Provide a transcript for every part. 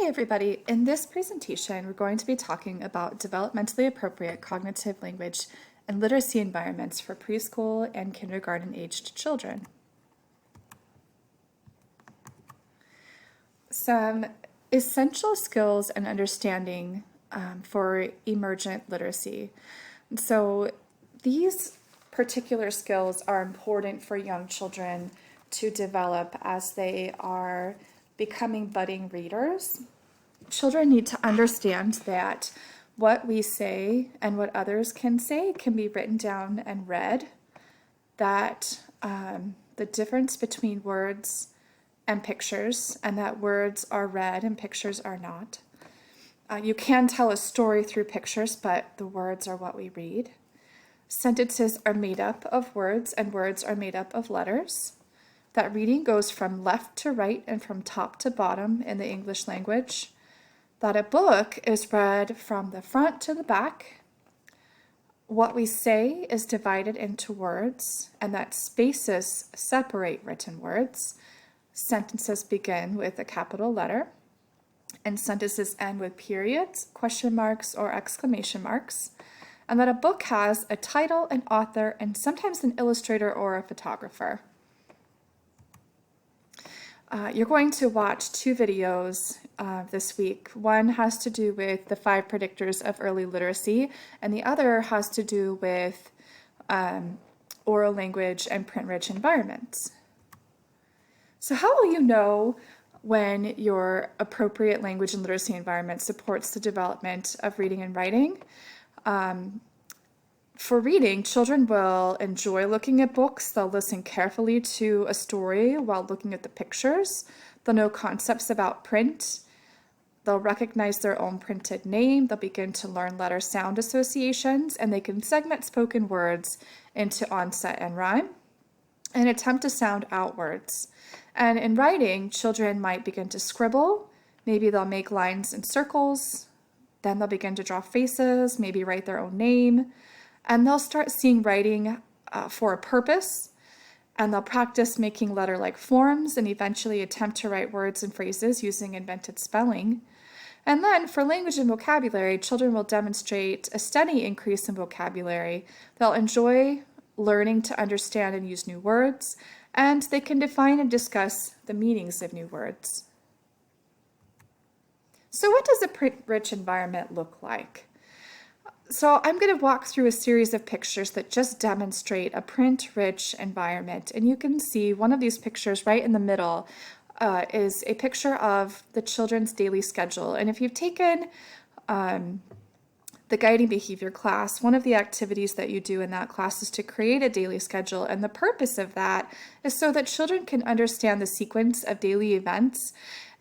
everybody. In this presentation, we're going to be talking about developmentally appropriate cognitive language and literacy environments for preschool and kindergarten-aged children. Some essential skills and understanding for emergent literacy. So these particular skills are important for young children to develop as they are becoming budding readers. Children need to understand that what we say and what others can say can be written down and read, that the difference between words and pictures, and that words are read and pictures are not. You can tell a story through pictures, but the words are what we read. Sentences are made up of words and words are made up of letters. That reading goes from left to right and from top to bottom in the English language. That a book is read from the front to the back. What we say is divided into words, and that spaces separate written words. Sentences begin with a capital letter, and sentences end with periods, question marks, or exclamation marks. And that a book has a title, an author, and sometimes an illustrator or a photographer. You're going to watch two videos this week. One has to do with the 5 predictors of early literacy, and the other has to do with oral language and print-rich environments. So how will you know when your appropriate language and literacy environment supports the development of reading and writing? For reading, children will enjoy looking at books. They'll listen carefully to a story while looking at the pictures. They'll know concepts about print. They'll recognize their own printed name. They'll begin to learn letter sound associations, and they can segment spoken words into onset and rhyme and attempt to sound out words. And in writing, children might begin to scribble. Maybe they'll make lines and circles. Then they'll begin to draw faces, maybe write their own name. And they'll start seeing writing for a purpose, and they'll practice making letter-like forms and eventually attempt to write words and phrases using invented spelling. And then for language and vocabulary, children will demonstrate a steady increase in vocabulary. They'll enjoy learning to understand and use new words, and they can define and discuss the meanings of new words. So what does a print-rich environment look like? So I'm going to walk through a series of pictures that just demonstrate a print-rich environment. And you can see one of these pictures right in the middle is a picture of the children's daily schedule. And if you've taken the guiding behavior class, one of the activities that you do in that class is to create a daily schedule. And the purpose of that is so that children can understand the sequence of daily events.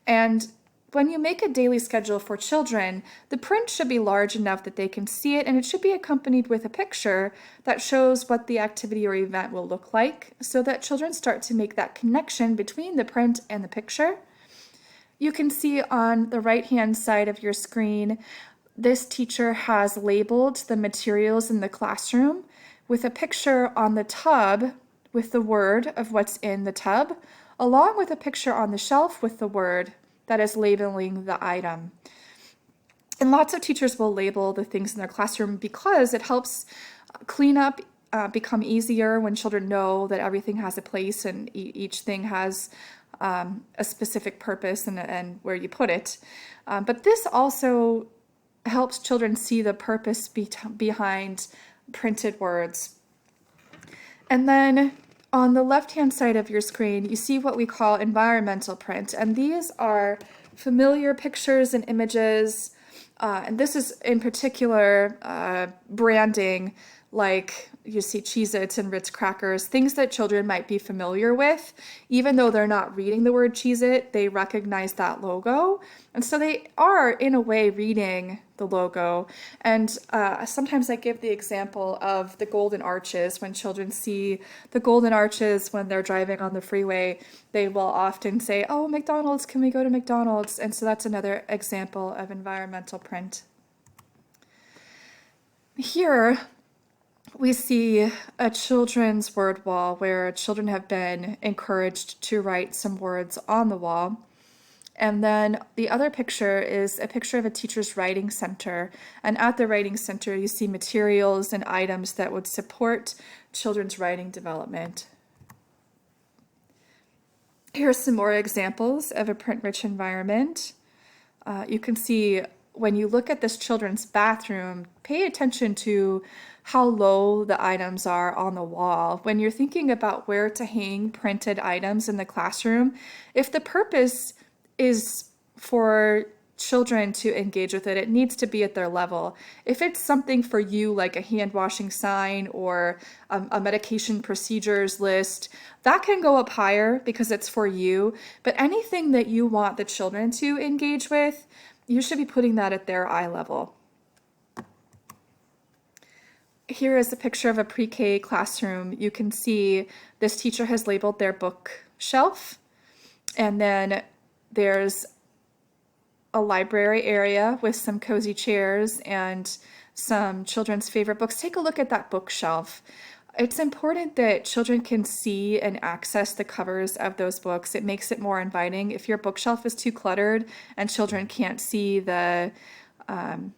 And when you make a daily schedule for children, the print should be large enough that they can see it, and it should be accompanied with a picture that shows what the activity or event will look like, so that children start to make that connection between the print and the picture. You can see on the right-hand side of your screen, this teacher has labeled the materials in the classroom with a picture on the tub with the word of what's in the tub, along with a picture on the shelf with the word that is labeling the item. And lots of teachers will label the things in their classroom because it helps clean up, become easier when children know that everything has a place and each thing has a specific purpose and where you put it. But this also helps children see the purpose behind printed words. And then on the left-hand side of your screen, you see what we call environmental print, and these are familiar pictures and images, and this is in particular branding, like you see Cheez-Its and Ritz crackers, things that children might be familiar with. Even though they're not reading the word Cheez-It, they recognize that logo, and so they are, in a way, reading the logo. And sometimes I give the example of the golden arches. When children see the golden arches when they're driving on the freeway, they will often say, "Oh, McDonald's, can we go to McDonald's?" And so that's another example of environmental print. Here we see a children's word wall where children have been encouraged to write some words on the wall. And then the other picture is a picture of a teacher's writing center. And at the writing center, you see materials and items that would support children's writing development. Here are some more examples of a print-rich environment. You can see when you look at this children's bathroom, pay attention to how low the items are on the wall. When you're thinking about where to hang printed items in the classroom, if the purpose is for children to engage with it, it needs to be at their level. If it's something for you, like a hand washing sign or a medication procedures list, that can go up higher because it's for you. But anything that you want the children to engage with, you should be putting that at their eye level. Here is a picture of a pre-K classroom. You can see this teacher has labeled their bookshelf, and then there's a library area with some cozy chairs and some children's favorite books. Take a look at that bookshelf. It's important that children can see and access the covers of those books. It makes it more inviting. If your bookshelf is too cluttered and children can't see the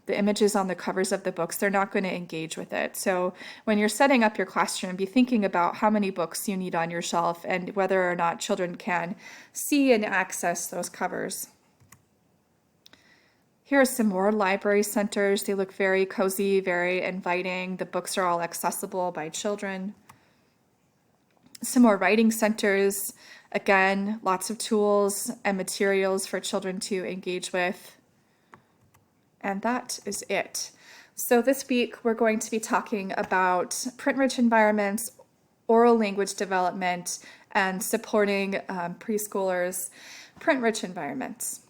images on the covers of the books, they're not going to engage with it. So when you're setting up your classroom, be thinking about how many books you need on your shelf and whether or not children can see and access those covers. Here are some more library centers. They look very cozy, very inviting. The books are all accessible by children. Some more writing centers. Again, lots of tools and materials for children to engage with. And that is it. So this week we're going to be talking about print-rich environments, oral language development, and supporting preschoolers' print-rich environments.